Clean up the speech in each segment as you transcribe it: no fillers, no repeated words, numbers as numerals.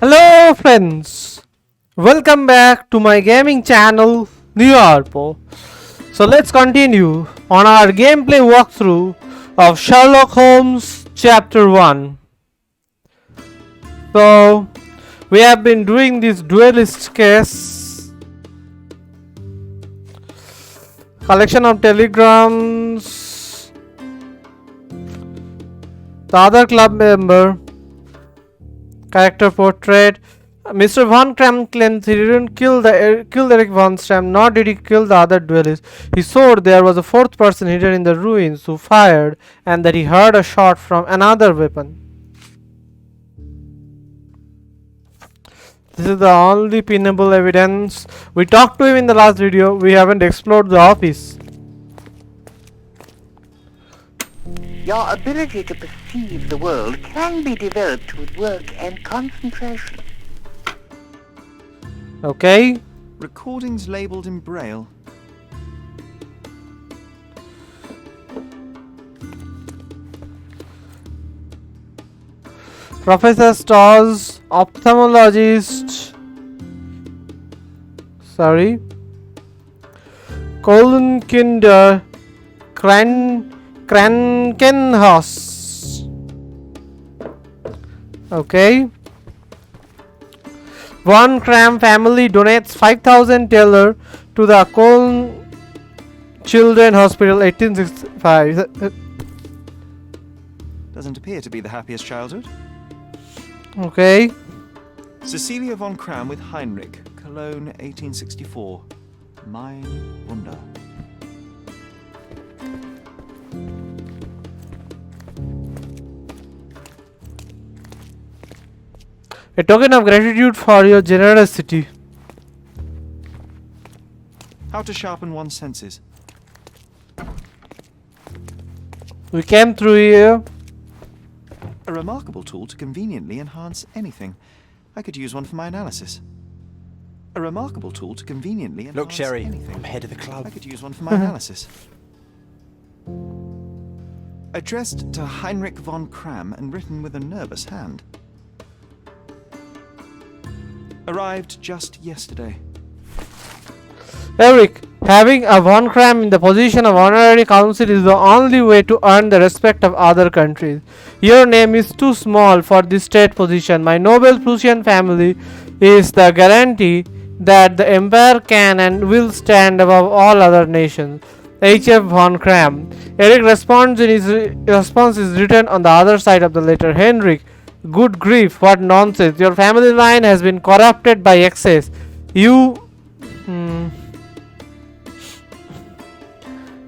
Hello friends, welcome back to my gaming channel New Arpo. So let's continue on our gameplay walkthrough of Sherlock Holmes Chapter 1. So we have been doing this duelist case, collection of telegrams, the other club member, character portrait. Mr. Von Kram claims he didn't kill Eric von Stam, nor did he kill the other duelist. He swore there was a fourth person hidden in the ruins who fired, and that he heard a shot from another weapon. This is the only pinnable evidence. We talked to him in the last video. We haven't explored the office. Your ability to perceive the world can be developed with work and concentration. Okay. Recordings labeled in Braille. Professor Stars, ophthalmologist. Sorry. Colin Kinder, Krankenhaus. Okay. Von Kram family donates 5,000 taler to the Cologne Children Hospital 1865. Doesn't appear to be the happiest childhood. Okay. Cecilia von Kram with Heinrich, Cologne 1864. Mein Wunder. A token of gratitude for your generosity. How to sharpen one's senses. We came through here. A remarkable tool to conveniently enhance anything. I could use one for my analysis. A remarkable tool to conveniently enhance Look, Sherry, anything. I'm head of the club. I could use one for my analysis. Addressed to Heinrich von Kram and written with a nervous hand. Arrived just yesterday. Eric, having a Von Kram in the position of honorary council is the only way to earn the respect of other countries. Your name is too small for this state position. My noble Prussian family is the guarantee that the empire can and will stand above all other nations. H.F. Von Kram. Eric response is written on the other side of the letter. Henrik, good grief, what nonsense. Your family line has been corrupted by excess. You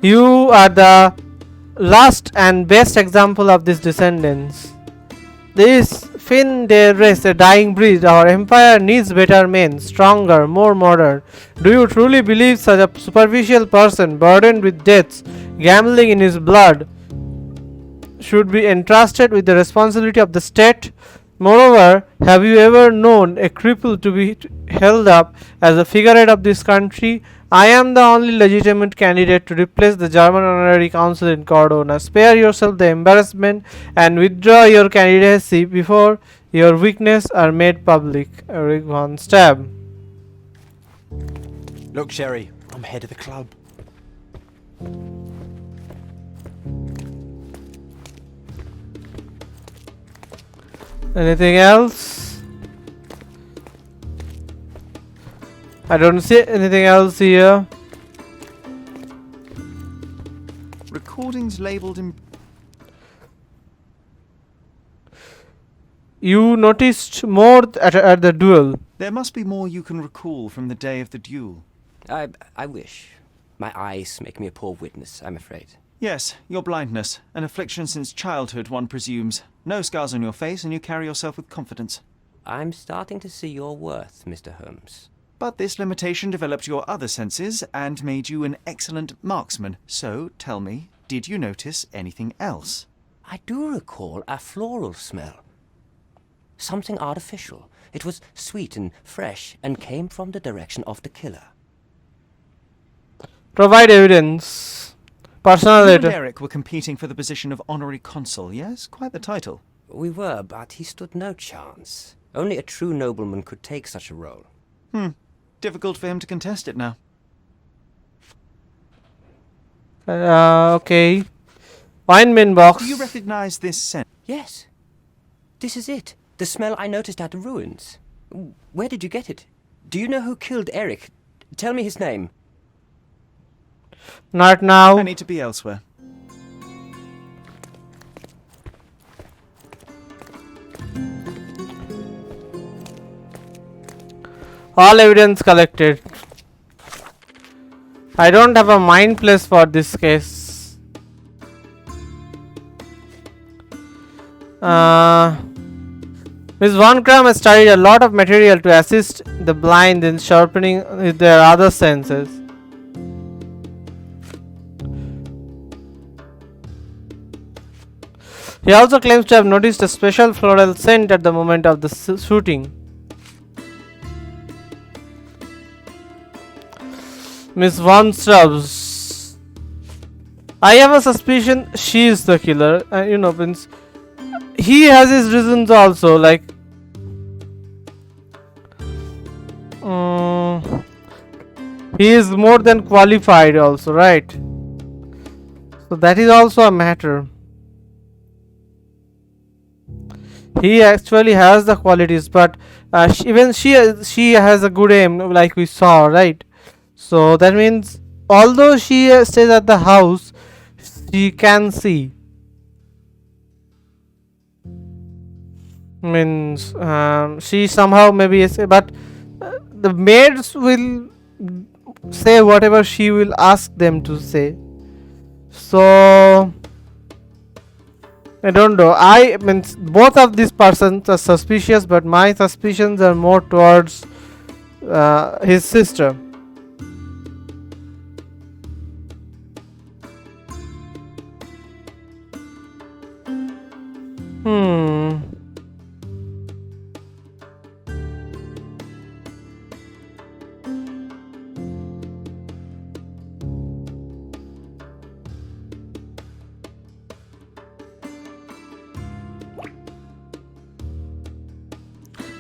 are the last and best example of these descendants. This fin de res, a dying breed. Our empire needs better men, stronger, more modern. Do you truly believe such a superficial person, burdened with debts, gambling in his blood, should be entrusted with the responsibility of the state? Moreover, have you ever known a cripple to be held up as a figurehead of this country? I am the only legitimate candidate to replace the German honorary council in Cordona. Spare yourself the embarrassment and withdraw your candidacy before your weaknesses are made public. Eric von Stab. Look, Sherry, I'm head of the club. Anything else? I don't see anything else here. Recordings labeled in... You noticed more at the duel. There must be more you can recall from the day of the duel. I wish. My eyes make me a poor witness, I'm afraid. Yes, your blindness. An affliction since childhood, one presumes. No scars on your face, and you carry yourself with confidence. I'm starting to see your worth, Mr. Holmes. But this limitation developed your other senses and made you an excellent marksman. So, tell me, did you notice anything else? I do recall a floral smell. Something artificial. It was sweet and fresh and came from the direction of the killer. Provide evidence. Personal You and letter. Eric were competing for the position of honorary consul, yes? Quite the title. We were, but he stood no chance. Only a true nobleman could take such a role. Difficult for him to contest it now. Okay. Wine bin box. Do you recognize this scent? Yes. This is it. The smell I noticed at the ruins. Where did you get it? Do you know who killed Eric? Tell me his name. Not now. I need to be elsewhere. All evidence collected. I don't have a mind place for this case. Ms. Von Kram has studied a lot of material to assist the blind in sharpening their other senses. He also claims to have noticed a special floral scent at the moment of the shooting. Miss Von Stubbs. I have a suspicion she is the killer. You know, Vince. He has his reasons also, like he is more than qualified also, right? So that is also a matter. He actually has the qualities, but even she has a good aim, like we saw, right? So that means although she stays at the house, she can see. Means she somehow maybe is, but the maids will say whatever she will ask them to say. So I don't know. I means both of these persons are suspicious, but my suspicions are more towards his sister.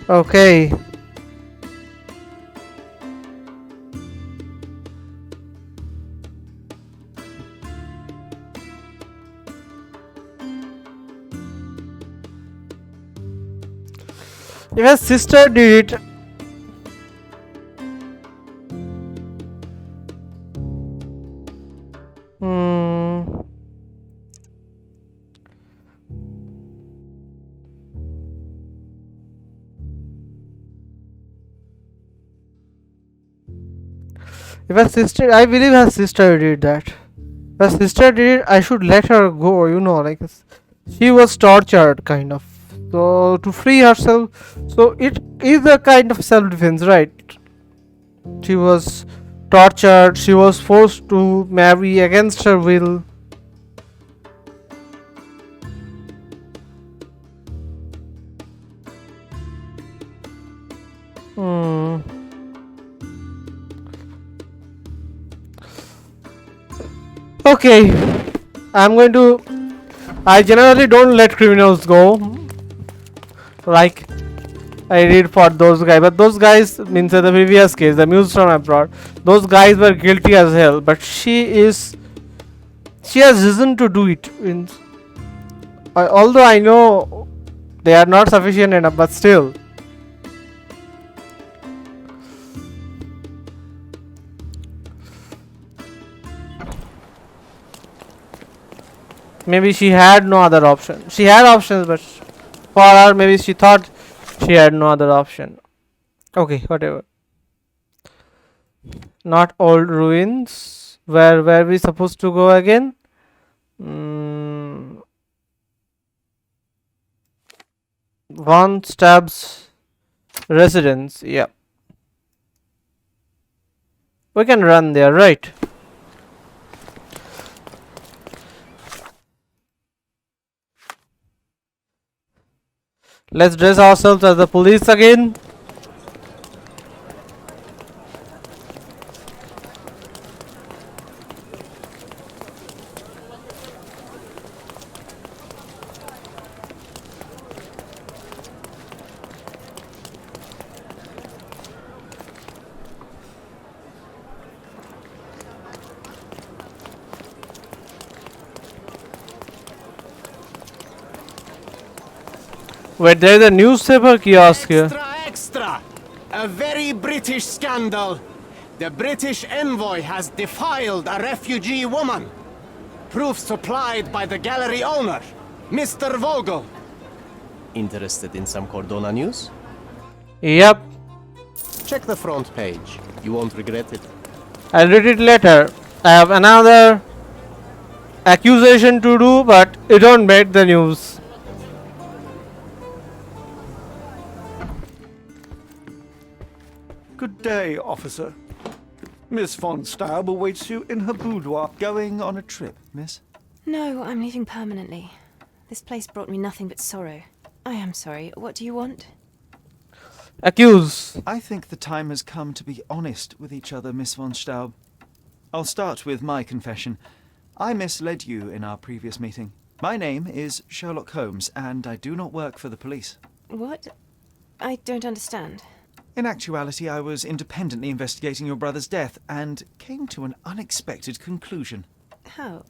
Okay. If his sister did it, if her sister, I believe her sister did that. If her sister did it, I should let her go, you know, like she was tortured kind of. So to free herself, so it is a kind of self-defense, right? She was tortured, she was forced to marry against her will. Okay, I generally don't let criminals go, like I did for those guys, but those guys, means in the previous case, the news from abroad, those guys were guilty as hell, but she has reason to do it. Means, although I know they are not sufficient enough, but still. Maybe she had no other option. She had options, but for her, maybe she thought she had no other option. Okay, whatever. Not old ruins. Where were we supposed to go again? Von Stab's residence. Yeah. We can run there, right? Let's dress ourselves as the police again. Wait, there's a newspaper kiosk here. Extra! A very British scandal. The British envoy has defiled a refugee woman. Proof supplied by the gallery owner, Mr. Vogel. Interested in some Cordona news? Yep, Check the front page. You won't regret it. I'll read it later. I have another accusation to do, but it don't make the news. Good day, officer. Miss von Staub awaits you in her boudoir. Going on a trip, miss? No, I'm leaving permanently. This place brought me nothing but sorrow. I am sorry. What do you want? Accuse. I think the time has come to be honest with each other, Miss von Staub. I'll start with my confession. I misled you in our previous meeting. My name is Sherlock Holmes, and I do not work for the police. What? I don't understand. In actuality, I was independently investigating your brother's death and came to an unexpected conclusion. How?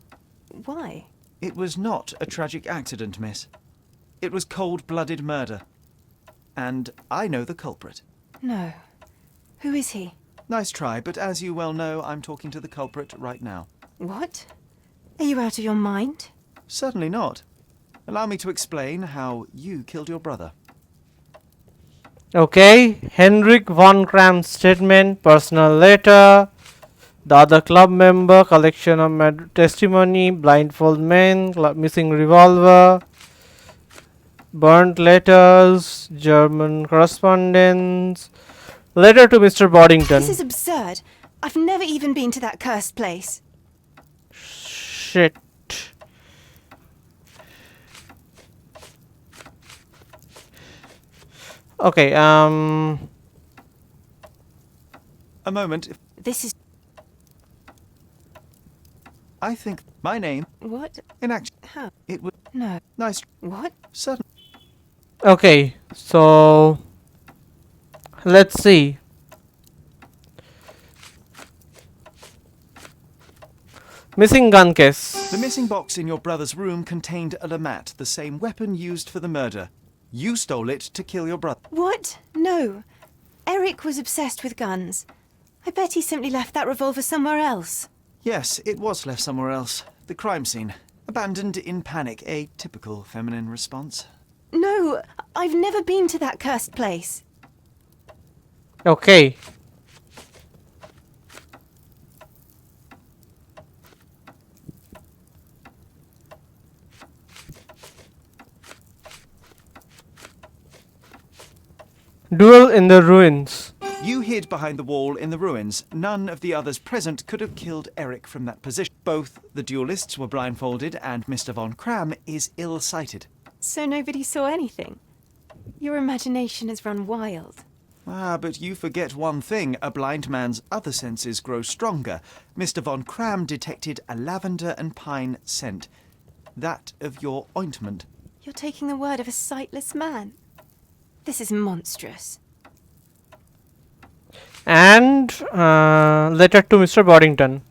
Why? It was not a tragic accident, miss. It was cold-blooded murder. And I know the culprit. No. Who is he? Nice try, but as you well know, I'm talking to the culprit right now. What? Are you out of your mind? Certainly not. Allow me to explain how you killed your brother. Okay, Henrik von Kram's statement, personal letter, the other club member, collection of testimony, blindfold men, missing revolver, burnt letters, German correspondence, letter to Mr. Boddington. This is absurd. I've never even been to that cursed place. Shit. Okay, A moment. This is... I think my name, What? in action, How? it was No. nice. What? Certain. okay, so let's see. Missing gun case. The missing box in your brother's room contained a lamat, the same weapon used for the murder. You stole it to kill your brother. What? No. Eric was obsessed with guns. I bet he simply left that revolver somewhere else. Yes, it was left somewhere else. The crime scene. Abandoned in panic, a typical feminine response. No, I've never been to that cursed place. Okay. Duel in the ruins. You hid behind the wall in the ruins. None of the others present could have killed Eric from that position. Both the duelists were blindfolded, and Mr. von Kram is ill-sighted. So nobody saw anything? Your imagination has run wild. Ah, but you forget one thing. A blind man's other senses grow stronger. Mr. von Kram detected a lavender and pine scent. That of your ointment. You're taking the word of a sightless man. This is monstrous. And letter to Mr. Boddington.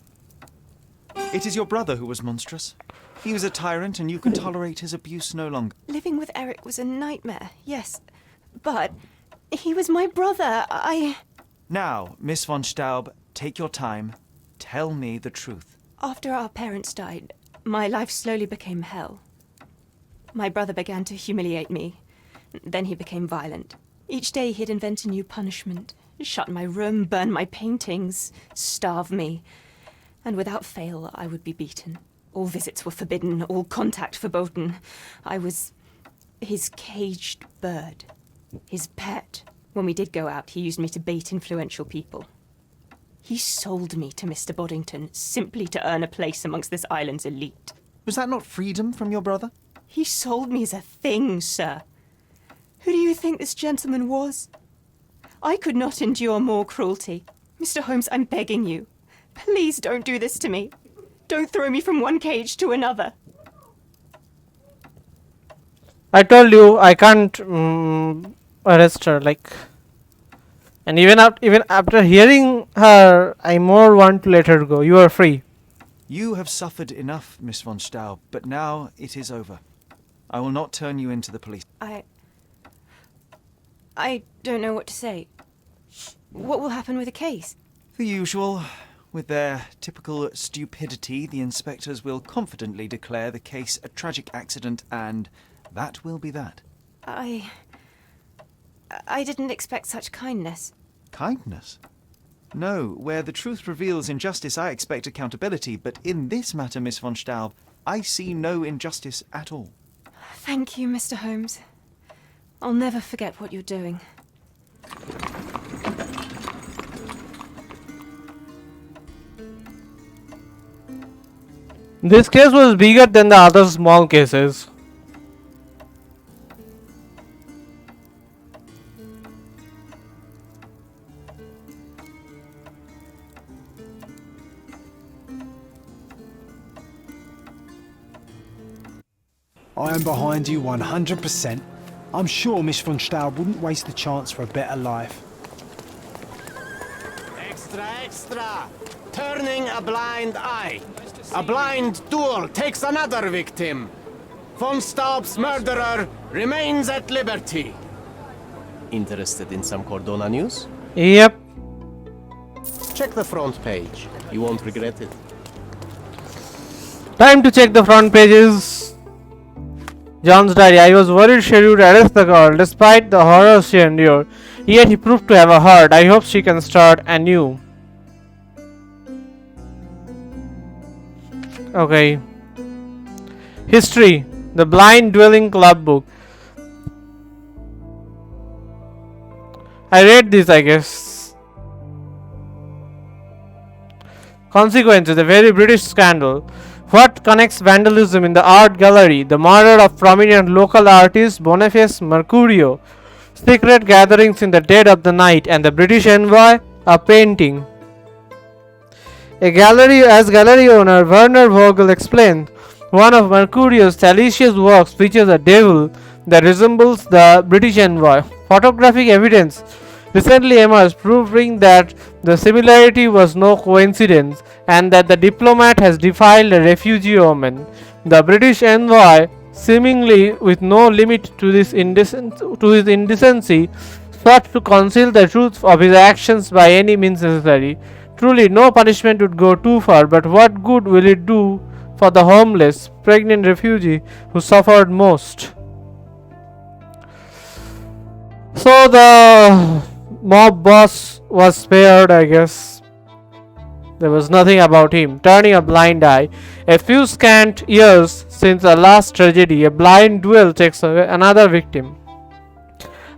It is your brother who was monstrous. He was a tyrant, and you could tolerate his abuse no longer. Living with Eric was a nightmare, yes. But he was my brother. Now, Miss von Staub, take your time. Tell me the truth. After our parents died, my life slowly became hell. My brother began to humiliate me. Then he became violent. Each day he'd invent a new punishment. Shut my room, burn my paintings, starve me. And without fail, I would be beaten. All visits were forbidden, all contact verboten. I was his caged bird, his pet. When we did go out, he used me to bait influential people. He sold me to Mr. Boddington simply to earn a place amongst this island's elite. Was that not freedom from your brother? He sold me as a thing, sir. Who do you think this gentleman was? I could not endure more cruelty. Mr. Holmes, I'm begging you. Please don't do this to me. Don't throw me from one cage to another. I told you I can't arrest her, like, and even after hearing her, I more want to let her go. You are free. You have suffered enough, Miss von Staub, but now it is over. I will not turn you into the police. I don't know what to say. What will happen with the case? The usual. With their typical stupidity, the inspectors will confidently declare the case a tragic accident, and that will be that. I didn't expect such kindness. Kindness? No, where the truth reveals injustice, I expect accountability, but in this matter, Miss von Staub, I see no injustice at all. Thank you, Mr. Holmes. I'll never forget what you're doing. This case was bigger than the other small cases. I am behind you 100%. I'm sure Miss von Staub wouldn't waste the chance for a better life. Extra, extra! Turning a blind eye. A blind duel takes another victim. Von Staub's murderer remains at liberty. Interested in some Cordona news? Yep. Check the front page. You won't regret it. Time to check the front pages. John's diary. I was worried she would arrest the girl despite the horror she endured. Yet he proved to have a heart. I hope she can start anew. Okay. History. The Blind Dwelling Club book. I read this, I guess. Consequences. A very British scandal. What connects vandalism in the art gallery? The murder of prominent local artist Boniface Mercurio. Secret gatherings in the dead of the night, and the British envoy. A painting. As gallery owner Werner Vogel explained, one of Mercurio's salacious works features a devil that resembles the British envoy. Photographic evidence recently emerged proving that the similarity was no coincidence and that the diplomat has defiled a refugee woman. The British envoy, seemingly with no limit to his indecency, sought to conceal the truth of his actions by any means necessary. Truly, no punishment would go too far, but what good will it do for the homeless, pregnant refugee who suffered most? So the mob boss was spared, I guess. There was nothing about him. Turning a blind eye. A few scant years since the last tragedy, a blind duel takes away another victim.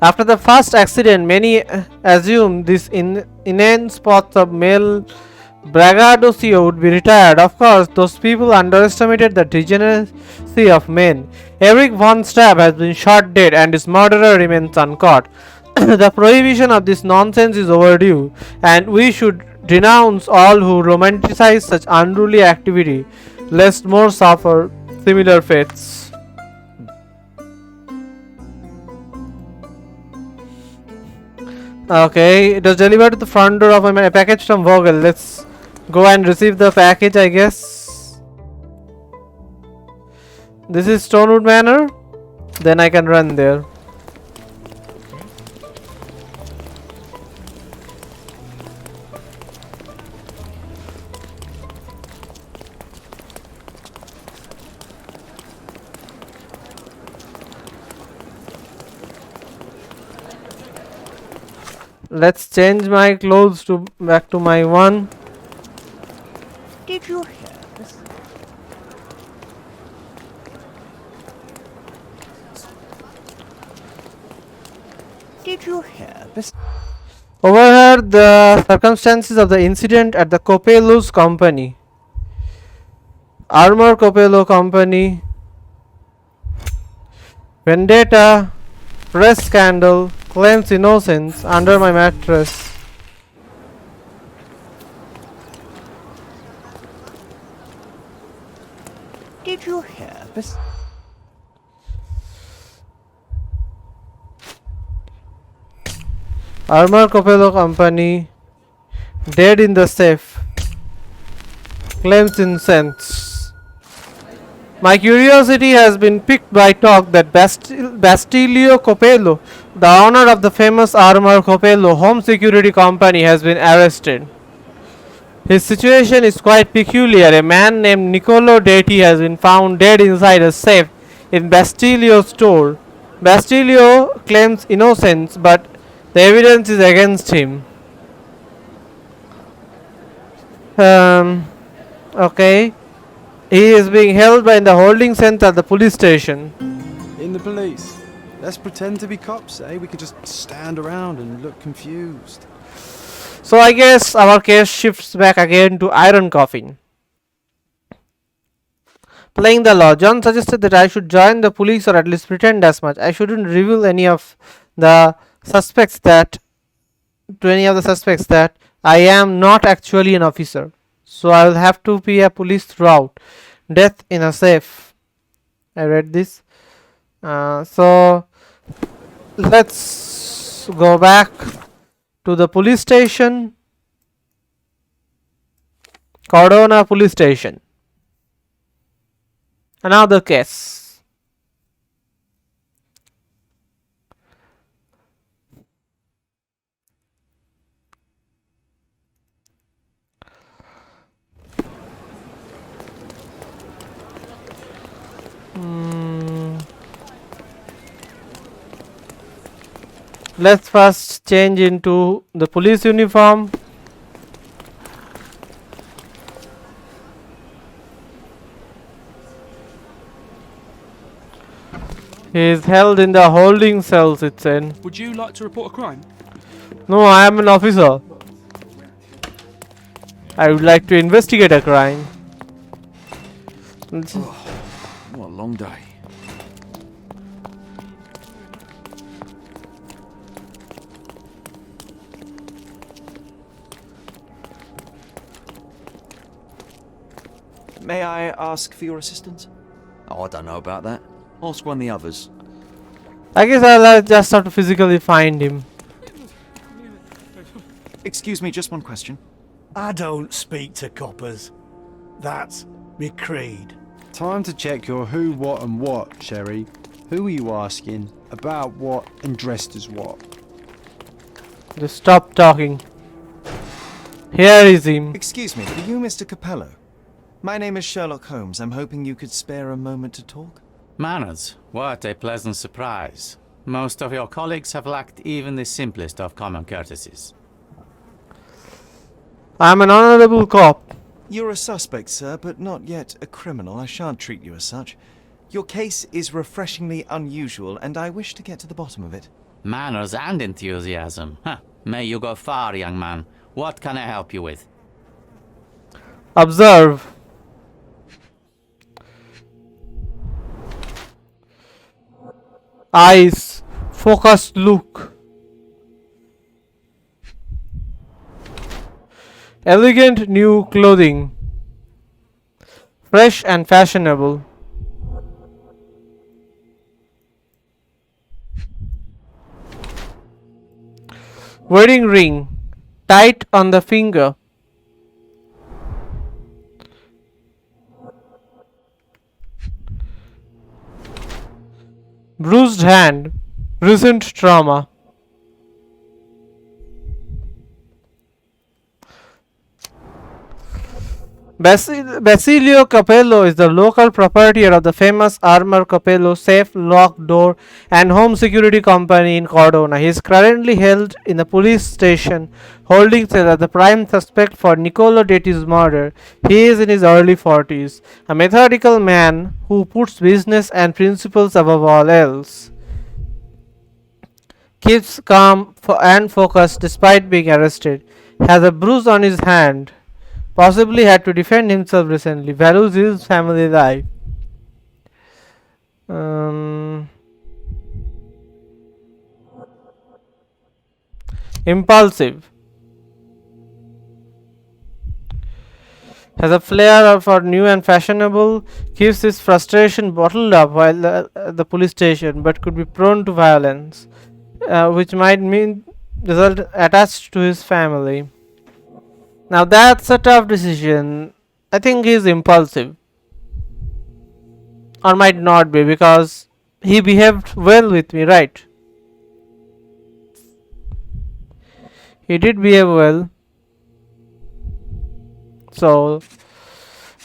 After the first accident, many assumed this inane spots of male braggadocio would be retired. Of course, those people underestimated the degeneracy of men. Eric von Staub has been shot dead and his murderer remains uncaught. The prohibition of this nonsense is overdue, and we should denounce all who romanticize such unruly activity, lest more suffer similar fates. Okay, it was delivered to the front door of a package from Vogel. Let's go and receive the package, I guess. This is Stonewood Manor. Then I can run there. Let's change my clothes to back to my one. Did you hear this? Did you hear this? Overheard the circumstances of the incident at the Cappello's company. Armor Cappello Company. Vendetta. Press scandal. Claims innocence under my mattress. Did you hear this? Armor Cappello Company. Dead in the safe. Claims innocence. My curiosity has been piqued by talk that Basilio Cappello The owner of the famous armor Cappello home security company has been arrested. His situation is quite peculiar. A man named Niccolo Deity has been found dead inside a safe in Basilio's store. Basilio claims innocence, but the evidence is against him. Okay. He is being held by the holding center at the police station. In the police. Let's pretend to be cops, eh? We could just stand around and look confused. So I guess our case shifts back again to Iron Coffin. Playing the law, John suggested that I should join the police or at least pretend as much. I shouldn't reveal any of the suspects that I am not actually an officer. So I will have to be a police throughout. Death in a safe. I read this. So let's go back to the police station. Cordona police station. Another case. Let's first change into the police uniform. He is held in the holding cells, it's in. Would you like to report a crime? No, I am an officer. I would like to investigate a crime. What a long day. May I ask for your assistance? Oh, I don't know about that. Ask one of the others. I guess I'll just have to physically find him. Excuse me, just one question. I don't speak to coppers. That's me creed. Time to check your who, what and what, Sherry. Who are you asking? About what and dressed as what? Just stop talking. Here is him. Excuse me, are you Mr. Cappello? My name is Sherlock Holmes. I'm hoping you could spare a moment to talk. Manners, what a pleasant surprise. Most of your colleagues have lacked even the simplest of common courtesies. I'm an honorable cop. You're a suspect, sir, but not yet a criminal. I shan't treat you as such. Your case is refreshingly unusual, and I wish to get to the bottom of it. Manners and enthusiasm. Huh. May you go far, young man. What can I help you with? Observe. Eyes. Focused look. Elegant new clothing. Fresh and fashionable. Wedding ring. Tight on the finger. Bruised hand. Recent trauma. Basilio Cappello is the local proprietor of the famous armor Cappello safe, lock door and home security company in Cordona. He is currently held in the police station holding cell as the prime suspect for Niccolo Detti's murder. He is in his early 40s, a methodical man who puts business and principles above all else. Keeps calm and focused despite being arrested. Has a bruise on his hand. Possibly had to defend himself recently. Values his family life. Impulsive. Has a flair for new and fashionable. Keeps his frustration bottled up while at the police station, but could be prone to violence, which might mean result attached to his family. Now that's a tough decision. I think he's impulsive. Or might not be, because he behaved well with me, right? He did behave well. So,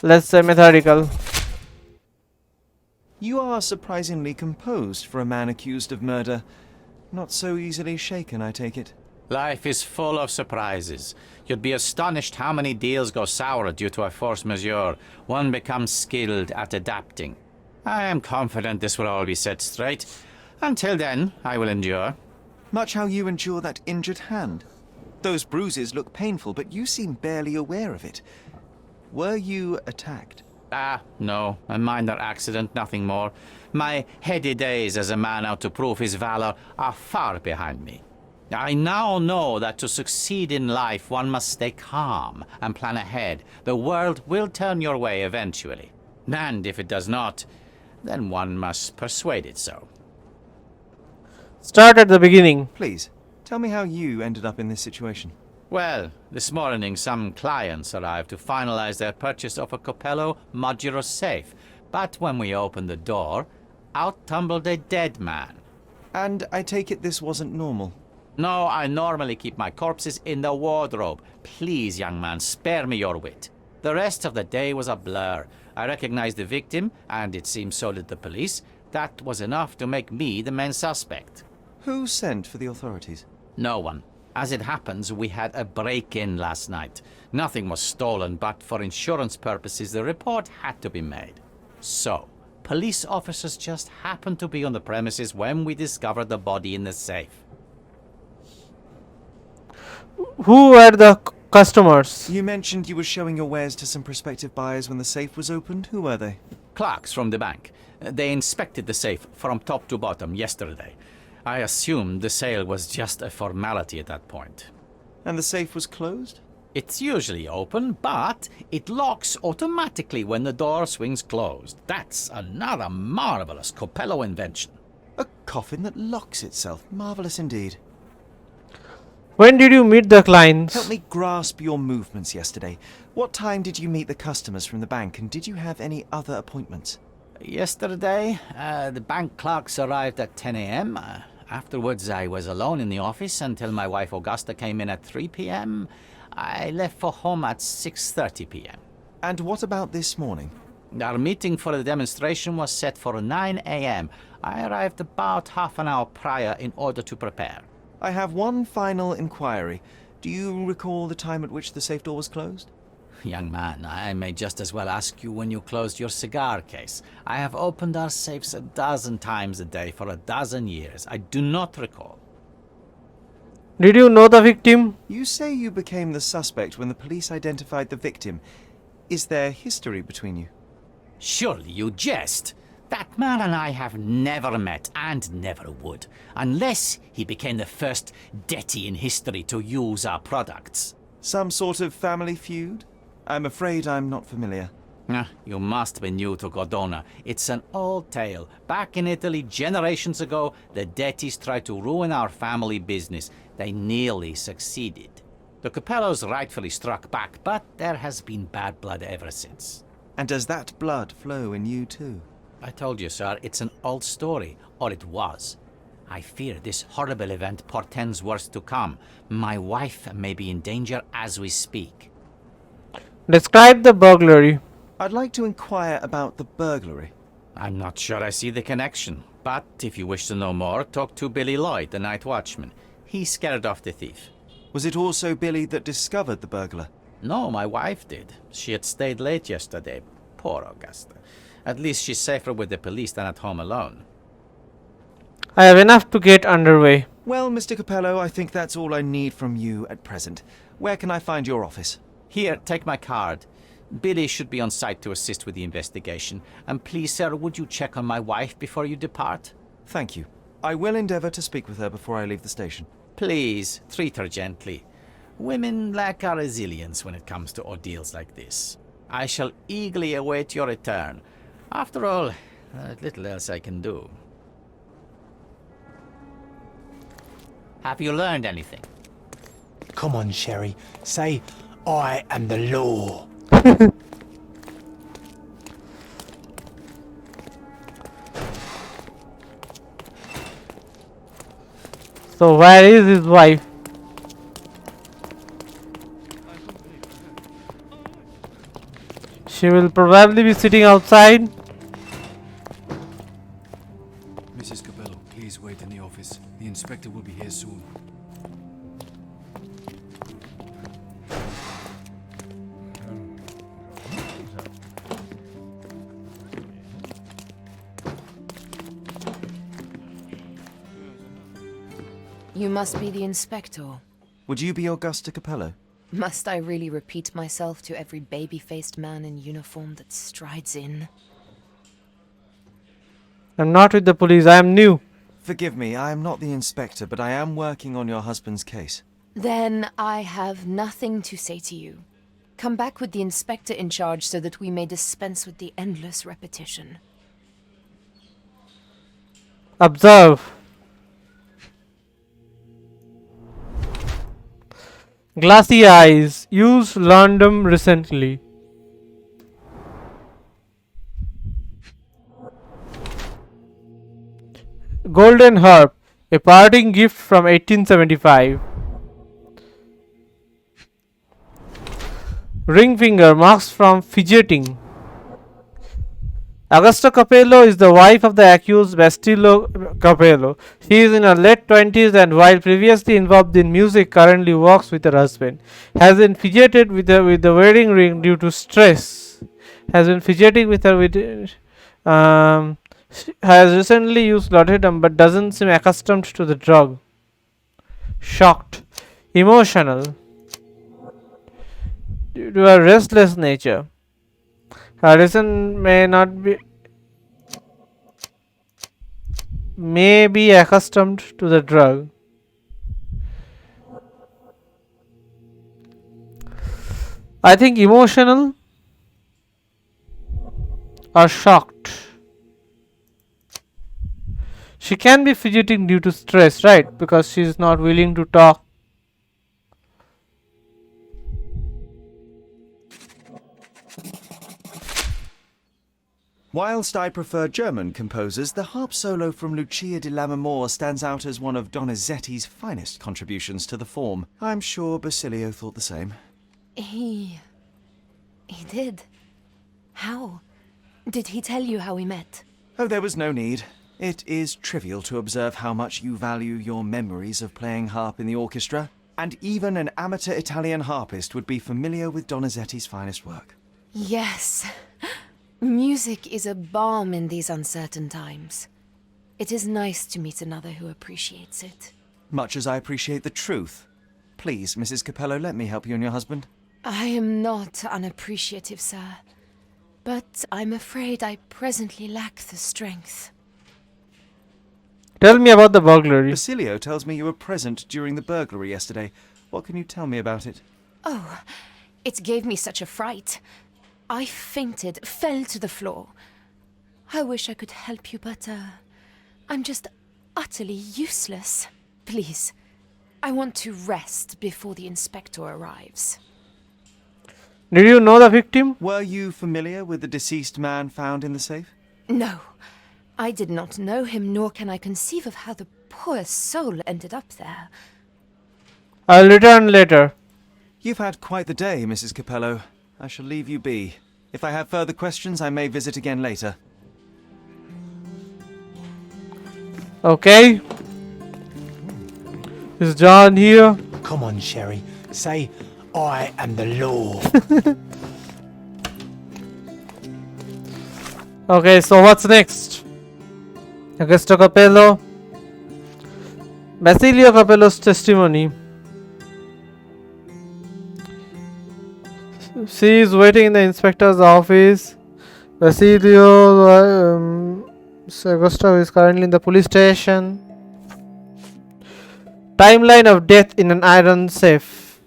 let's say methodical. You are surprisingly composed for a man accused of murder. Not so easily shaken, I take it. Life is full of surprises. You'd be astonished how many deals go sour due to a force majeure. One becomes skilled at adapting. I am confident this will all be set straight. Until then, I will endure. Much how you endure that injured hand. Those bruises look painful, but you seem barely aware of it. Were you attacked? No. A minor accident, nothing more. My heady days as a man out to prove his valor are far behind me. I now know that to succeed in life, one must stay calm and plan ahead. The world will turn your way eventually. And if it does not, then one must persuade it so. Start at the beginning. Please, tell me how you ended up in this situation. Well, this morning some clients arrived to finalize their purchase of a Capello modular safe. But when we opened the door, out tumbled a dead man. And I take it this wasn't normal? No, I normally keep my corpses in the wardrobe. Please, young man, spare me your wit. The rest of the day was a blur. I recognized the victim, and it seems so did the police. That was enough to make me the main suspect. Who sent for the authorities? No one. As it happens, we had a break-in last night. Nothing was stolen, but for insurance purposes, the report had to be made. So, police officers just happened to be on the premises when we discovered the body in the safe. Who were the customers? You mentioned you were showing your wares to some prospective buyers when the safe was opened. Who were they? Clerks from the bank. They inspected the safe from top to bottom yesterday. I assumed the sale was just a formality at that point. And the safe was closed? It's usually open, but it locks automatically when the door swings closed. That's another marvelous Cappello invention. A coffin that locks itself. Marvelous indeed. When did you meet the clients? Help me grasp your movements yesterday. What time did you meet the customers from the bank, and did you have any other appointments? Yesterday, the bank clerks arrived at 10 a.m. Afterwards, I was alone in the office until my wife Agusta came in at 3 p.m. I left for home at 6:30 p.m. And what about this morning? Our meeting for the demonstration was set for 9 a.m. I arrived about half an hour prior in order to prepare. I have one final inquiry. Do you recall the time at which the safe door was closed? Young man, I may just as well ask you when you closed your cigar case. I have opened our safes 12 times a day for 12 years. I do not recall. Did you know the victim? You say you became the suspect when the police identified the victim. Is there history between you? Surely you jest. That man and I have never met and never would, unless he became the first deity in history to use our products. Some sort of family feud? I'm afraid I'm not familiar. You must be new to Cordona. It's an old tale. Back in Italy, generations ago, the deities tried to ruin our family business. They nearly succeeded. The Cappellos rightfully struck back, but there has been bad blood ever since. And does that blood flow in you too? I told you, sir, it's an old story, or it was. I fear this horrible event portends worse to come. My wife may be in danger as we speak. Describe the burglary. I'd like to inquire about the burglary. I'm not sure I see the connection, but if you wish to know more, talk to Billy Lloyd, the night watchman. He scared off the thief. Was it also Billy that discovered the burglar? No, my wife did. She had stayed late yesterday. Poor Augusta. At least she's safer with the police than at home alone. I have enough to get underway. Well, Mr. Cappello, I think that's all I need from you at present. Where can I find your office? Here, take my card. Billy should be on site to assist with the investigation. And please, sir, would you check on my wife before you depart? Thank you. I will endeavor to speak with her before I leave the station. Please, treat her gently. Women lack our resilience when it comes to ordeals like this. I shall eagerly await your return. After all, little else I can do. Have you learned anything? Come on, Sherry. Say, I am the law. So where is his wife? She will probably be sitting outside. Mrs. Capello, please wait in the office. The inspector will be here soon. You must be the inspector. Would you be Agusta Capello? Must I really repeat myself to every baby-faced man in uniform that strides in? I'm not with the police, I am new. Forgive me, I am not the inspector, but I am working on your husband's case. Then I have nothing to say to you. Come back with the inspector in charge so that we may dispense with the endless repetition. Observe. Glassy eyes. Used London recently. Golden harp. A parting gift from 1875. Ring finger. Marks from fidgeting. Agusta Capello is the wife of the accused Basilio Cappello. She is in her late 20s and while previously involved in music currently works with her husband. Has been fidgeted with the wedding ring due to stress. Has been fidgeting with her has recently used laudanum but doesn't seem accustomed to the drug. Shocked. Emotional. Due to her restless nature. Harrison may be accustomed to the drug. I think emotional or shocked. She can be fidgeting due to stress, right? Because she is not willing to talk. Whilst I prefer German composers, the harp solo from Lucia di Lammermoor stands out as one of Donizetti's finest contributions to the form. I'm sure Basilio thought the same. He did. How? Did he tell you how we met? Oh, there was no need. It is trivial to observe how much you value your memories of playing harp in the orchestra, and even an amateur Italian harpist would be familiar with Donizetti's finest work. Yes. Music is a balm in these uncertain times. It is nice to meet another who appreciates it. Much as I appreciate the truth. Please, Mrs. Capello, let me help you and your husband. I am not unappreciative, sir. But I'm afraid I presently lack the strength. Tell me about the burglary. Basilio tells me you were present during the burglary yesterday. What can you tell me about it? Oh, it gave me such a fright. I fainted, fell to the floor. I wish I could help you, but I'm just utterly useless. Please, I want to rest before the inspector arrives. Did you know the victim? Were you familiar with the deceased man found in the safe? No, I did not know him, nor can I conceive of how the poor soul ended up there. I'll return later. You've had quite the day, Mrs. Capello. I shall leave you be. If I have further questions, I may visit again later. Okay. Is John here? Come on, Sherry. Say, I am the law. Okay, so what's next? Agusta Capello. Basilio Cappello's testimony. She is waiting in the inspector's office. Basilio Agusta is currently in the police station. Timeline of death in an iron safe.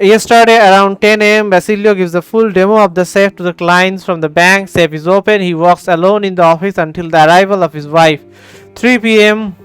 Yesterday around 10 a.m. Basilio gives the full demo of the safe to the clients from the bank. Safe is open. He walks alone in the office until the arrival of his wife. 3 p.m.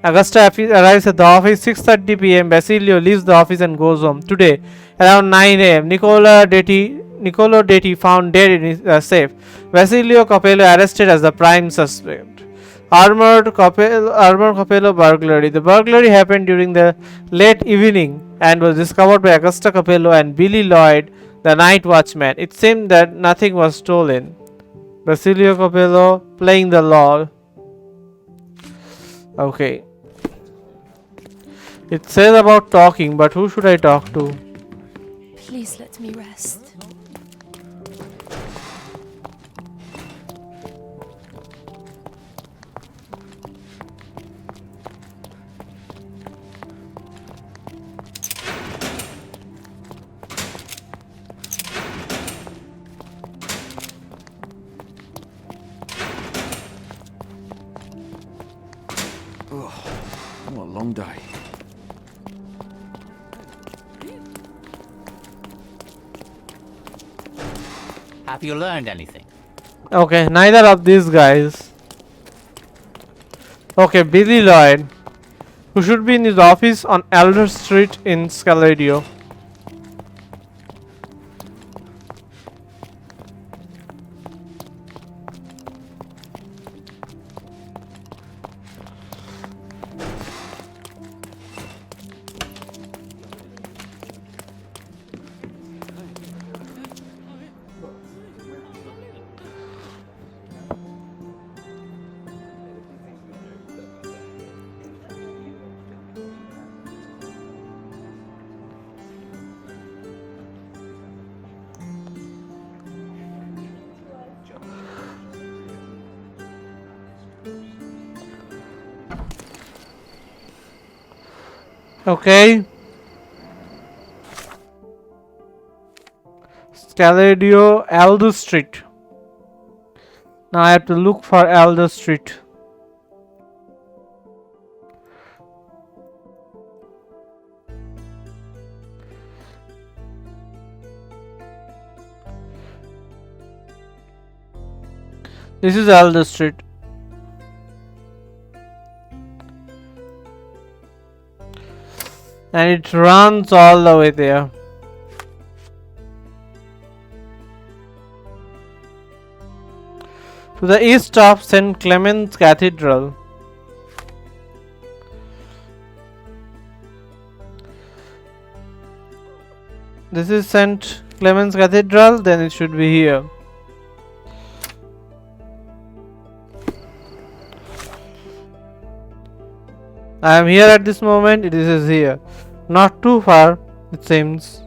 Agusta arrives at the office. 6:30 p.m. Basilio leaves the office and goes home. Today, around 9 a.m. Niccolo Deity found dead in his safe. Basilio Cappello arrested as the prime suspect. Armor Capello burglary. The burglary happened during the late evening and was discovered by Agusta Capello and Billy Lloyd, the night watchman. It seemed that nothing was stolen. Basilio Cappello playing the law. Okay. It says about talking, but who should I talk to? Please let me rest. What a long day. Have you learned anything? Okay, neither of these guys. Okay, Billy Lloyd, who should be in his office on Elder Street in Scaladio. Okay. Scaladio, Aldo Street. Now I have to look for Aldo Street. This is Aldo Street. And it runs all the way there. To the east of St. Clement's Cathedral. This is St. Clement's Cathedral, then it should be here. I am here at this moment, it is here. Not too far, it seems.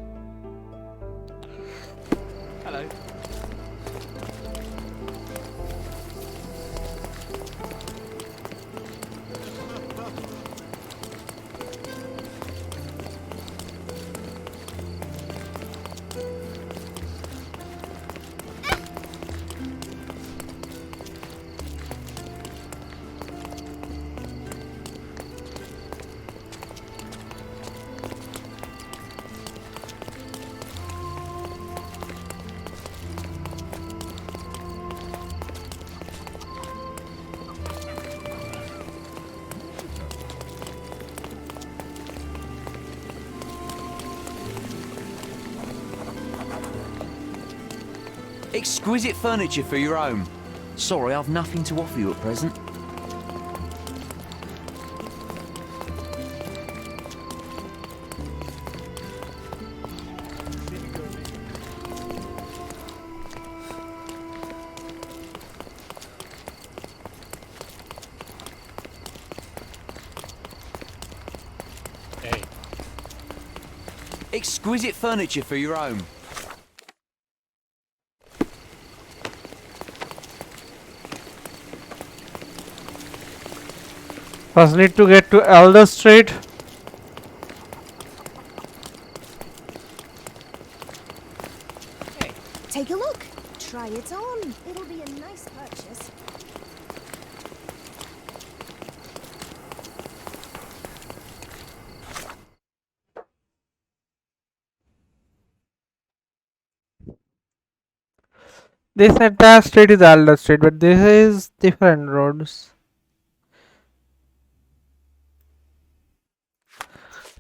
Hello. Exquisite furniture for your home. Sorry, I've nothing to offer you at present. Hey. Exquisite furniture for your home. First need to get to Elder Street. Hey, take a look. Try it on. It'll be a nice purchase. This entire street is Elder Street, but this is different roads.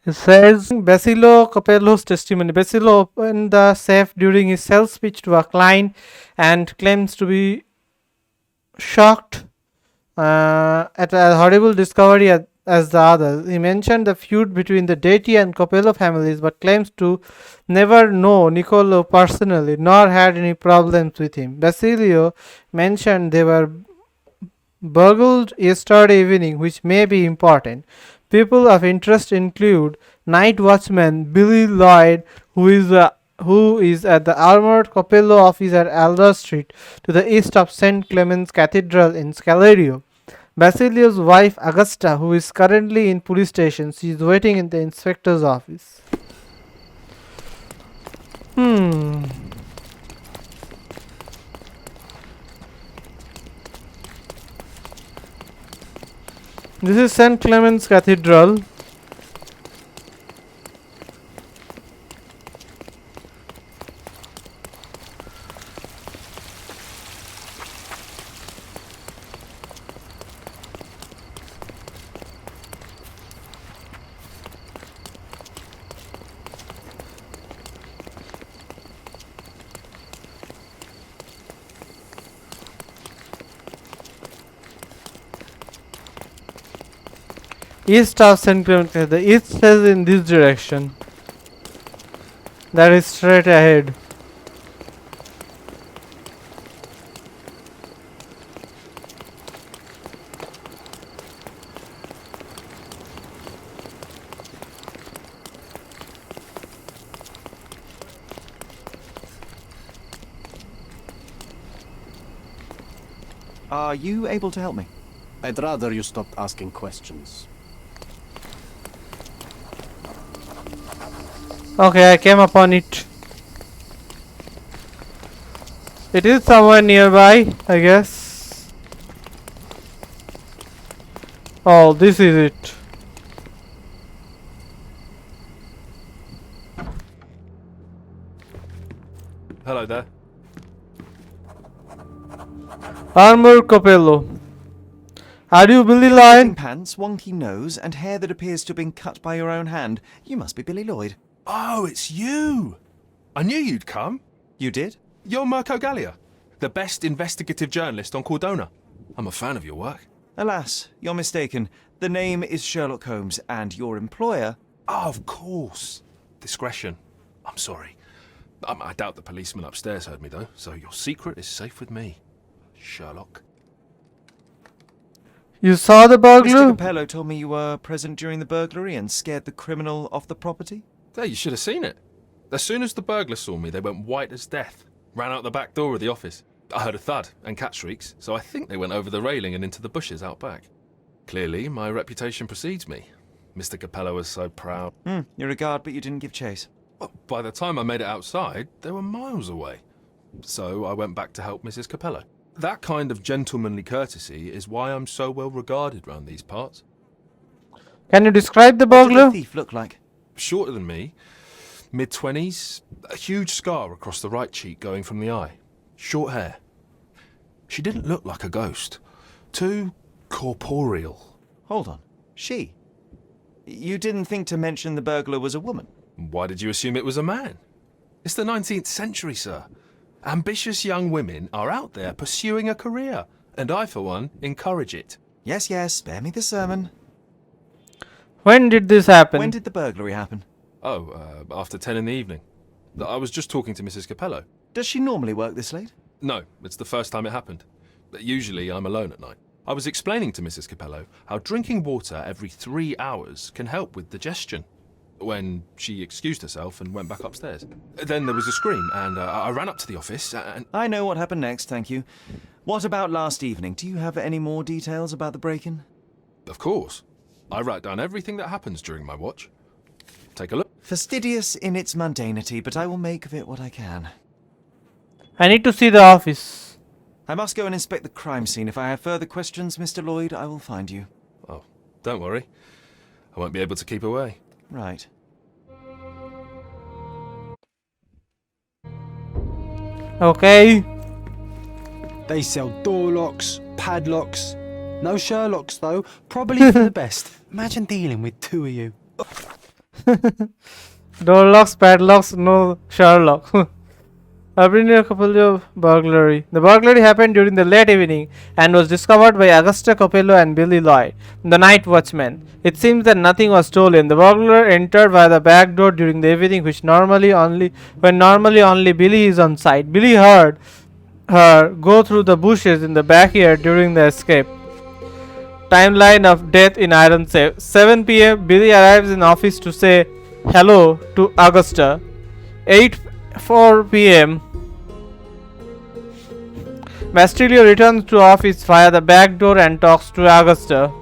It says Basilio Cappello's testimony. Basilio opened the safe during his sales speech to a client and claims to be shocked at a horrible discovery as the others. He mentioned the feud between the Deity and Cappello families, but claims to never know Niccolo personally, nor had any problems with him. Basilio mentioned they were burgled yesterday evening, which may be important. People of interest include night watchman Billy Lloyd, who is at the armored Cappello office at Alder Street, to the east of St. Clement's Cathedral in Scalerio. Basilio's wife Agusta, who is currently in police station, she is waiting in the inspector's office. This is St. Clement's Cathedral. East of St. Clement. The east says in this direction. That is straight ahead. Are you able to help me? I'd rather you stopped asking questions. Okay, I came upon it. It is somewhere nearby, I guess. Oh, this is it. Hello there. Armor Cappello. Are you Billy Lloyd? Pants, wonky nose, and hair that appears to have been cut by your own hand. You must be Billy Lloyd. Oh, it's you! I knew you'd come. You did? You're Mirko Gallia, the best investigative journalist on Cordona. I'm a fan of your work. Alas, you're mistaken. The name is Sherlock Holmes, and your employer... Oh, of course. Discretion. I'm sorry. I doubt the policeman upstairs heard me, though, so your secret is safe with me, Sherlock. You saw the burglar? Mr. Cappello told me you were present during the burglary and scared the criminal off the property? There, you should have seen it. As soon as the burglars saw me, they went white as death. Ran out the back door of the office. I heard a thud and cat shrieks, so I think they went over the railing and into the bushes out back. Clearly, my reputation precedes me. Mr. Cappello was so proud. You're a guard, but you didn't give chase. Well, by the time I made it outside, they were miles away. So I went back to help Mrs. Cappello. That kind of gentlemanly courtesy is why I'm so well regarded round these parts. Can you describe the What burglar? did the thief look like? Shorter than me, mid-20s, a huge scar across the right cheek going from the eye. Short hair. She didn't look like a ghost. Too corporeal. Hold on. She? You didn't think to mention the burglar was a woman? Why did you assume it was a man? It's the 19th century, sir. Ambitious young women are out there pursuing a career, and I, for one, encourage it. Yes, yes, spare me the sermon. When did this happen? When did the burglary happen? Oh, after 10 in the evening. I was just talking to Mrs. Cappello. Does she normally work this late? No, it's the first time it happened. Usually I'm alone at night. I was explaining to Mrs. Cappello how drinking water every 3 hours can help with digestion, when she excused herself and went back upstairs. Then there was a scream, and I ran up to the office, and... I know what happened next, thank you. What about last evening? Do you have any more details about the break-in? Of course. I write down everything that happens during my watch. Take a look. Fastidious in its mundanity, but I will make of it what I can. I need to see the office. I must go and inspect the crime scene. If I have further questions, Mr. Lloyd, I will find you. Oh, don't worry. I won't be able to keep away. Right. Okay. They sell door locks, padlocks. No Sherlocks, though. Probably for the best. Imagine dealing with two of you. Door locks, padlocks, no Sherlock. Basilio Cappello burglary. The burglary happened during the late evening and was discovered by Agusta Capello and Billy Lloyd, the night watchman. It seems that nothing was stolen. The burglar entered via the back door during the evening, when normally only Billy is on site. Billy heard her go through the bushes in the backyard during the escape. Timeline of death in iron safe. 7 p.m. Billy arrives in office to say hello to Augusta. 4 p.m. Basilio returns to office via the back door and talks to Augusta.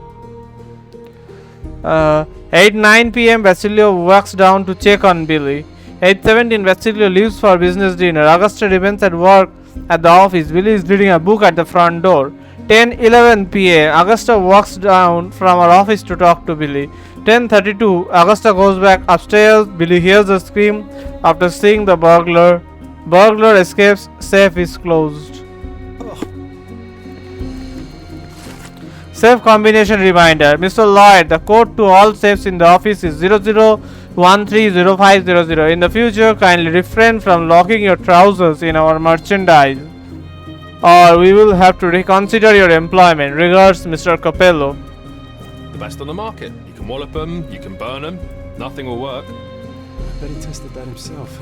9 p.m. Basilio walks down to check on Billy. 8:17 Basilio leaves for business dinner. Augusta remains at work at the office. Billy is reading a book at the front door. 10:11 p.m. Augusta walks down from her office to talk to Billy. 10:32 Augusta goes back upstairs. Billy hears a scream after seeing the burglar. Burglar escapes. Safe is closed. Safe combination reminder. Mr. Lloyd, the code to all safes in the office is 00130500. In the future, kindly refrain from locking your trousers in our merchandise, or we will have to reconsider your employment. Regards, Mr. Cappello. The best on the market. You can wallop them, you can burn them. Nothing will work. I bet he tested that himself.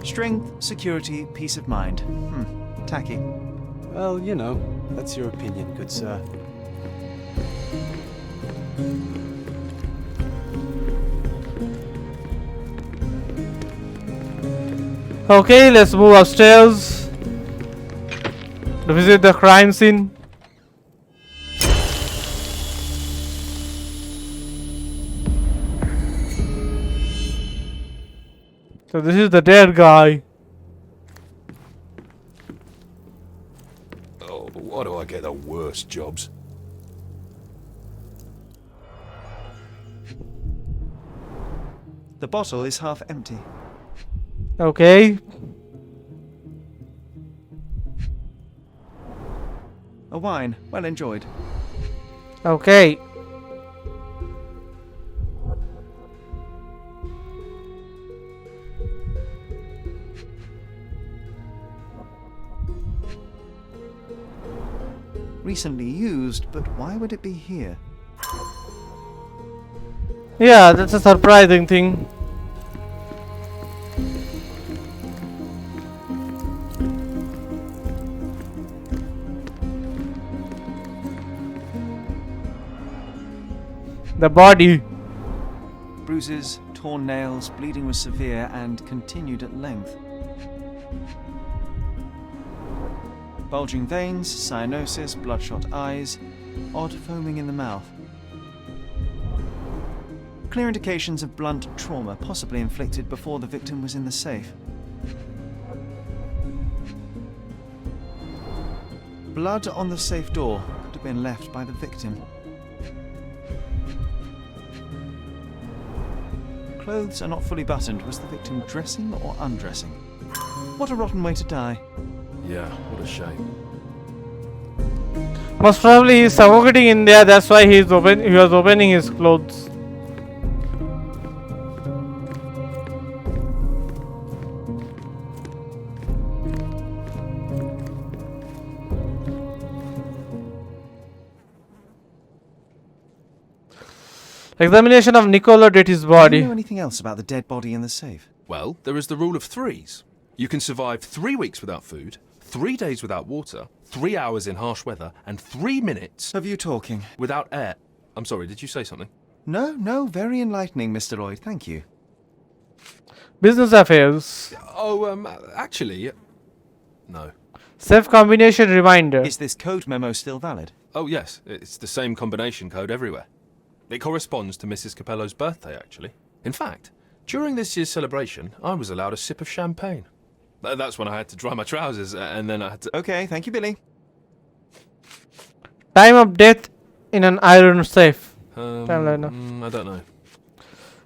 Strength, security, peace of mind. Tacky. Well, you know, that's your opinion, good sir. Okay, let's move upstairs to visit the crime scene. So this is the dead guy. Oh, why do I get the worst jobs? The bottle is half empty. Okay. A wine, well enjoyed. Okay. Recently used, but why would it be here? Yeah, that's a surprising thing. The body. Bruises, torn nails, bleeding was severe and continued at length. Bulging veins, cyanosis, bloodshot eyes, odd foaming in the mouth. Clear indications of blunt trauma, possibly inflicted before the victim was in the safe. Blood on the safe door could have been left by the victim. Clothes are not fully buttoned. Was the victim dressing or undressing? What a rotten way to die. Yeah, what a shame. Most probably he's suffocating in there, that's why he was opening his clothes. Examination of Niccolo Detti's body. Do you know anything else about the dead body in the safe? Well, there is the rule of threes. You can survive 3 weeks without food, 3 days without water, 3 hours in harsh weather, and 3 minutes of you talking without air. I'm sorry, did you say something? No, very enlightening, Mr. Lloyd, thank you. Business affairs. Oh, actually, no. Safe combination reminder. Is this code memo still valid? Oh, yes, it's the same combination code everywhere. It corresponds to Mrs. Cappello's birthday, actually. In fact, during this year's celebration, I was allowed a sip of champagne. That's when I had to dry my trousers, and then I had to... Okay, thank you, Billy. Time of death in an iron safe. I don't know.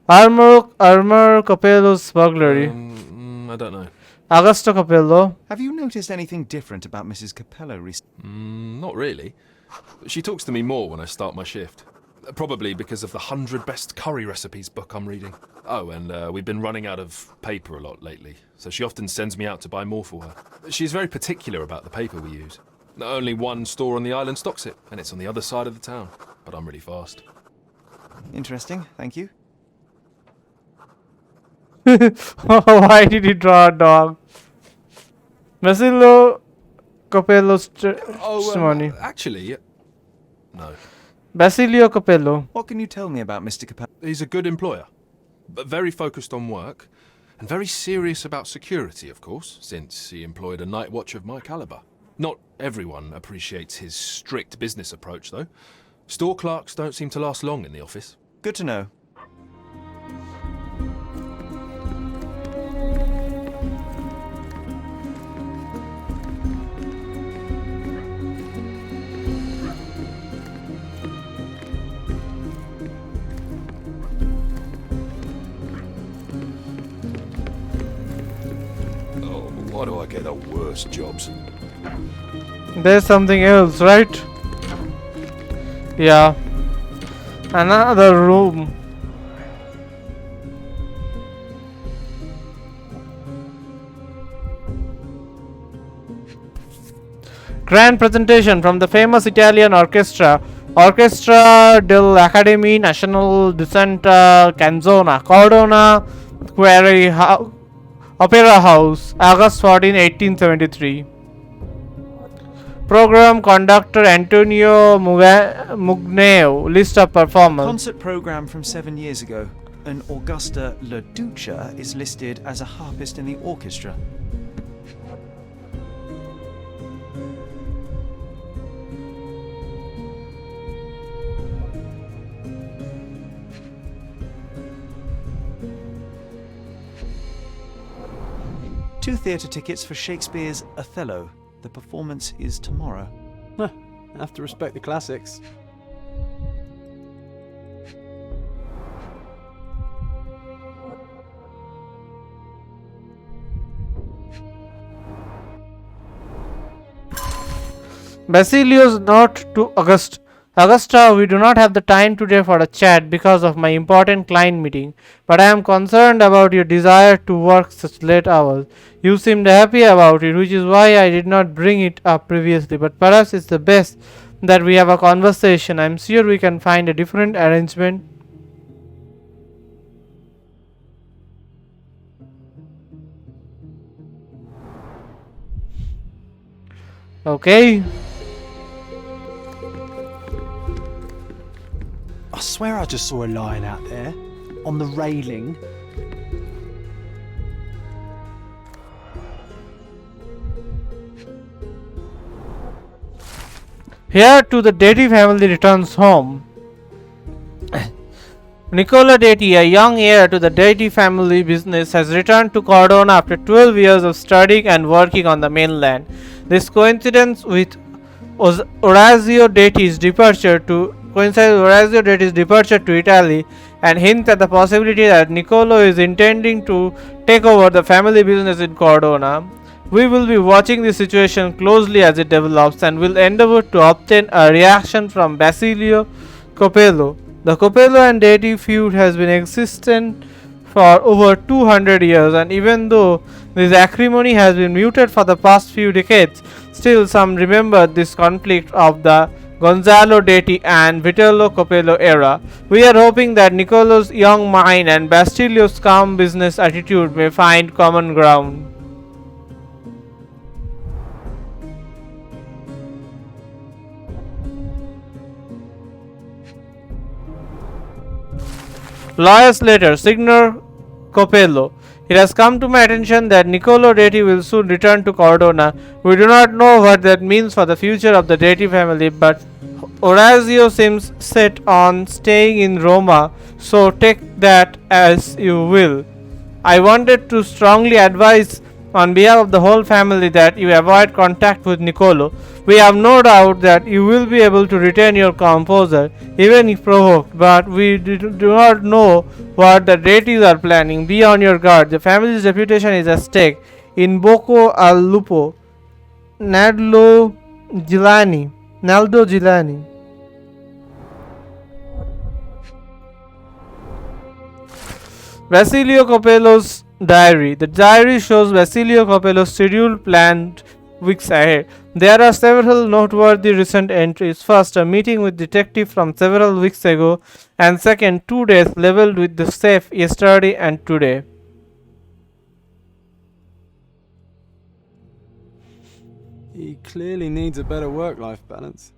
Armor Cappello's burglary. I don't know. Agusta Capello. Have you noticed anything different about Mrs. Capello recently? Not really. She talks to me more when I start my shift. Probably because of the 100 Best Curry Recipes book I'm reading. Oh, and we've been running out of paper a lot lately, so she often sends me out to buy more for her. She's very particular about the paper we use. Only one store on the island stocks it, and it's on the other side of the town. But I'm really fast. Interesting, thank you. Why did he draw a dog? Basilio Cappello's testimony. Actually, no. Basilio Cappello. What can you tell me about Mr. Capello? He's a good employer, but very focused on work, and very serious about security, of course, since he employed a night watch of my caliber. Not everyone appreciates his strict business approach, though. Store clerks don't seem to last long in the office. Good to know. Why do I get the worst jobs? There's something else, right? Yeah. Another room. Grand presentation from the famous Italian orchestra, Orchestra dell'Accademia Nazionale di Santa Canzona, Cordona, Opera House, August 14, 1873. Program conductor Antonio Mugneo. List of performers. Concert program from 7 years ago. An Augusta La Duca is listed as a harpist in the orchestra. Two theatre tickets for Shakespeare's Othello. The performance is tomorrow. Have to respect the classics. Basilio's note to Augusta, we do not have the time today for a chat because of my important client meeting, but I am concerned about your desire to work such late hours. You seemed happy about it, which is why I did not bring it up previously, but perhaps it's the best that we have a conversation. I am sure we can find a different arrangement. Okay. I swear I just saw a lion out there, on the railing. Here too the Deity family returns home. Nicola Deity, a young heir to the Deity family business, has returned to Cordona after 12 years of studying and working on the mainland. This coincidence with Orazio Deity's departure to Italy and hints at the possibility that Niccolo is intending to take over the family business in Cordona. We will be watching the situation closely as it develops and will endeavor to obtain a reaction from Basilio Cappello. The Cappello and Deity feud has been existent for over 200 years, and even though this acrimony has been muted for the past few decades, still some remember this conflict of the Gonzalo Deity and Vitello Cappello era. We are hoping that Niccolo's young mind and Basilio's calm business attitude may find common ground. Lawyer's letter, Signer Cappello. It has come to my attention that Niccolo Deity will soon return to Cordona. We do not know what that means for the future of the Deity family, but Orazio seems set on staying in Roma, so take that as you will. I wanted to strongly advise on behalf of the whole family that you avoid contact with Niccolo. We have no doubt that you will be able to retain your composure, even if provoked, but we do not know what the deities are planning. Be on your guard. The family's reputation is at stake. in Bocco al Lupo, Naldo Gilani. Basilio Cappello's diary. The diary shows Basilio Cappello's scheduled planned weeks ahead. There are several noteworthy recent entries. First, a meeting with detective from several weeks ago, and second, 2 days leveled with the safe yesterday and today. He clearly needs a better work-life balance.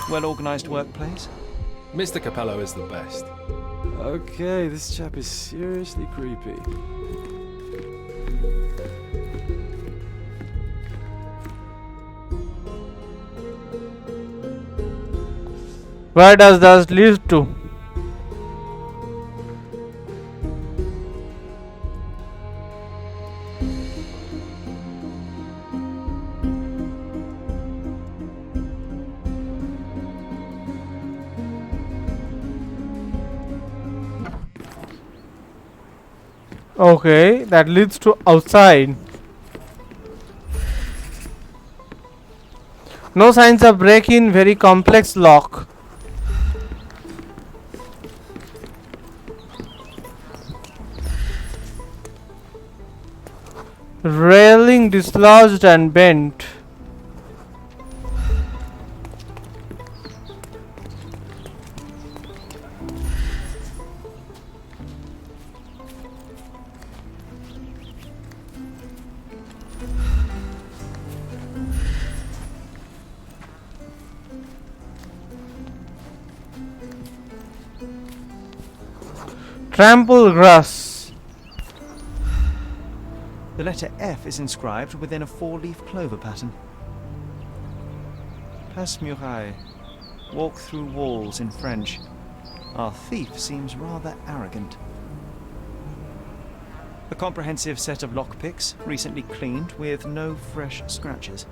Well-organized workplace? Mr. Cappello is the best. Okay, this chap is seriously creepy. Where does that lead to? Okay, that leads to outside. No signs of break-in, very complex lock. Railing dislodged and bent. Trample grass. The letter F is inscribed within a 4-leaf clover pattern. Passe muraille. Walk through walls in French. Our thief seems rather arrogant. A comprehensive set of lockpicks, recently cleaned with no fresh scratches.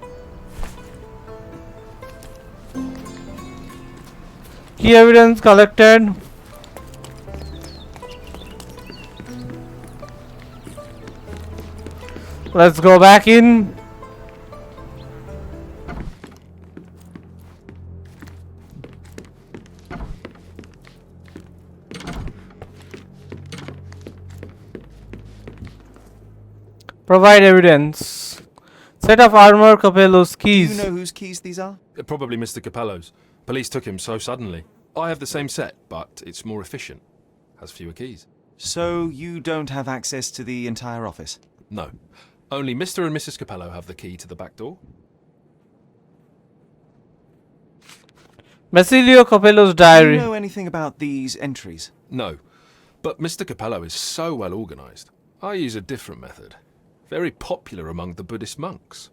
Key evidence collected. Let's go back in. Provide evidence. Set of armor, Cappello's keys. Do you know whose keys these are? Probably Mr. Cappello's. Police took him so suddenly. I have the same set, but it's more efficient. Has fewer keys. So you don't have access to the entire office? No. Only Mr. and Mrs. Cappello have the key to the back door. Basilio Cappello's diary. Do you know anything about these entries? No. But Mr. Cappello is so well organised. I use a different method. Very popular among the Buddhist monks.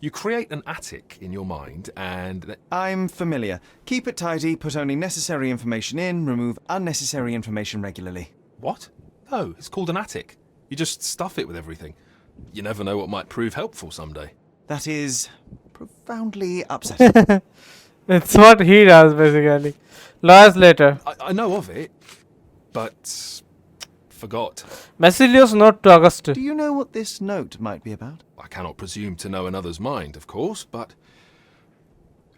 You create an attic in your mind and... I'm familiar. Keep it tidy, put only necessary information in, remove unnecessary information regularly. What? No, it's called an attic. You just stuff it with everything. You never know what might prove helpful someday. That is profoundly upsetting. It's what he does, basically. Lawyer's letter. I know of it, but forgot. Basilio's note to Augusta. Do you know what this note might be about? I cannot presume to know another's mind, of course, but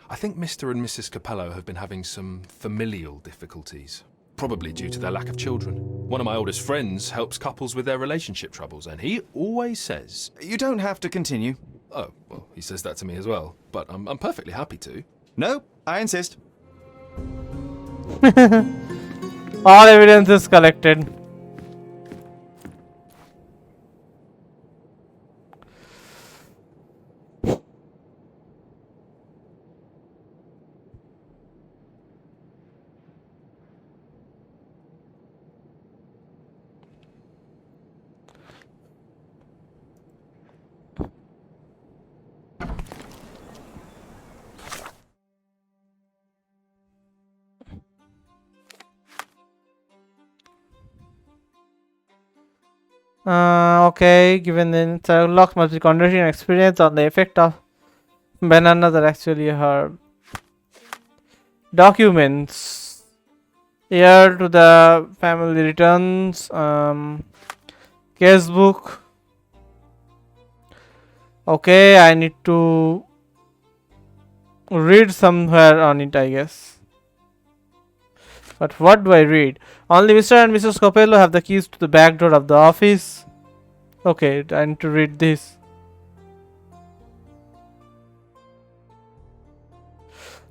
I think Mr. and Mrs. Cappello have been having some familial difficulties. Probably due to their lack of children. One of my oldest friends helps couples with their relationship troubles, and he always says... You don't have to continue. Oh, well, he says that to me as well, but I'm perfectly happy to. No, I insist. All evidence is collected. Okay, given the Sherlock must be conducting an experience on the effect of Bananas are actually a herb. Documents. Heir to the family returns. Case book. Okay, I need to read somewhere on it, I guess. But what do I read? Only Mr. and Mrs. Cappello have the keys to the back door of the office. Okay, I need to read this.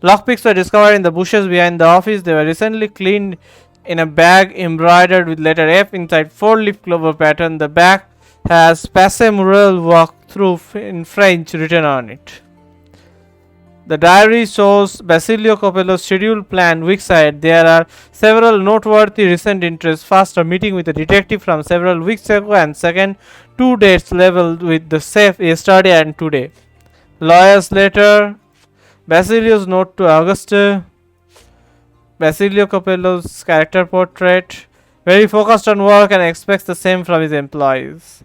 Lockpicks were discovered in the bushes behind the office. They were recently cleaned in a bag embroidered with letter F inside 4-leaf clover pattern. The bag has Passe Murel walk through in French written on it. The diary shows Basilio Cappello's scheduled plan weeks ahead. There are several noteworthy recent interests. First, a meeting with a detective from several weeks ago, and second, 2 dates labeled with the safe yesterday and today. Lawyer's letter, Basilio's note to Agusta, Basilio Cappello's character portrait, very focused on work and expects the same from his employees.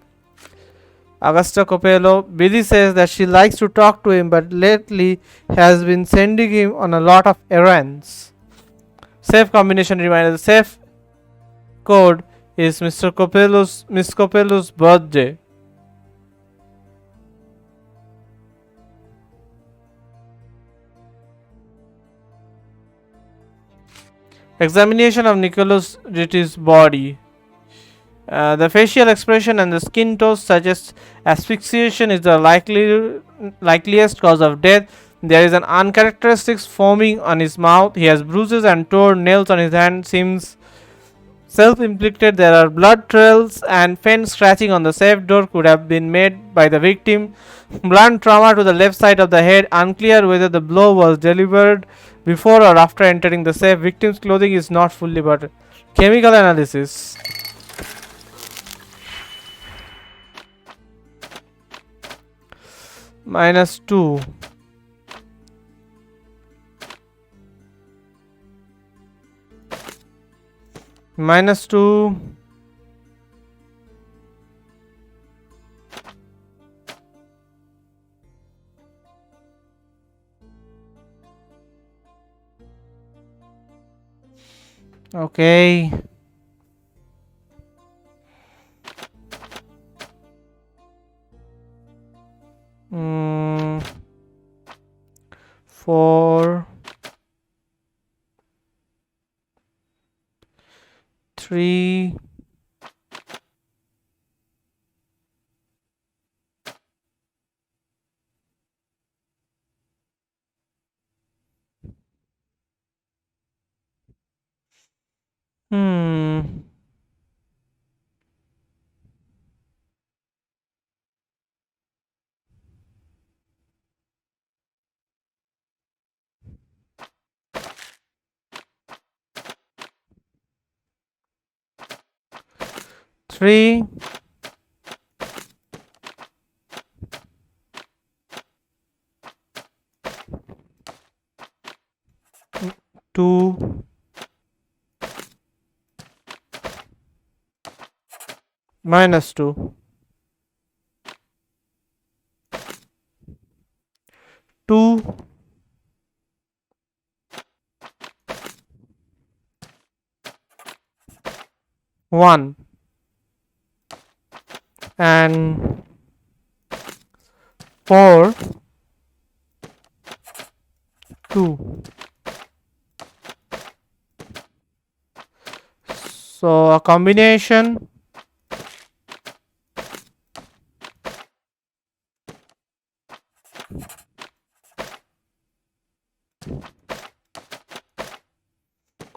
Agusta Capello, Billy says that she likes to talk to him but lately has been sending him on a lot of errands. Safe combination reminder, the safe code is Miss Cappello's birthday. Examination of Nicholas Ritty's body. The facial expression and the skin tones suggest asphyxiation is the likeliest cause of death. There is an uncharacteristic foaming on his mouth. He has bruises and torn nails on his hand. Seems self-inflicted. There are blood trails and faint scratching on the safe door. Could have been made by the victim. Blunt trauma to the left side of the head. Unclear whether the blow was delivered before or after entering the safe. Victim's clothing is not fully buttered. Chemical analysis. -2. -2. Okay. Mm. 4 3 Hmm. Three, two, -2, 2, 1, and 4, 2. So a combination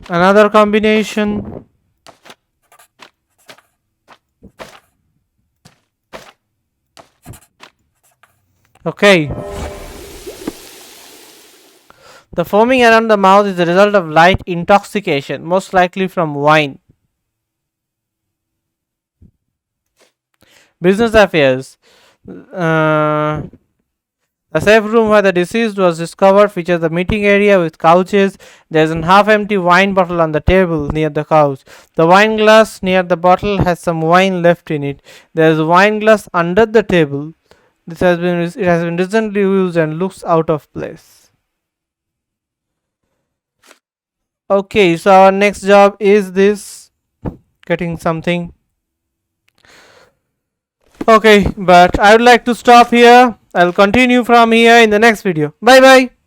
another combination okay. The foaming around the mouth is the result of light intoxication, most likely from wine. Business affairs. The safe room where the deceased was discovered features the meeting area with couches. There is a half-empty wine bottle on the table near the couch. The wine glass near the bottle has some wine left in it. There is a wine glass under the table. It has been recently used and looks out of place. Okay, so our next job is this, getting something. Okay, but I would like to stop here. I'll continue from here in the next video. Bye bye.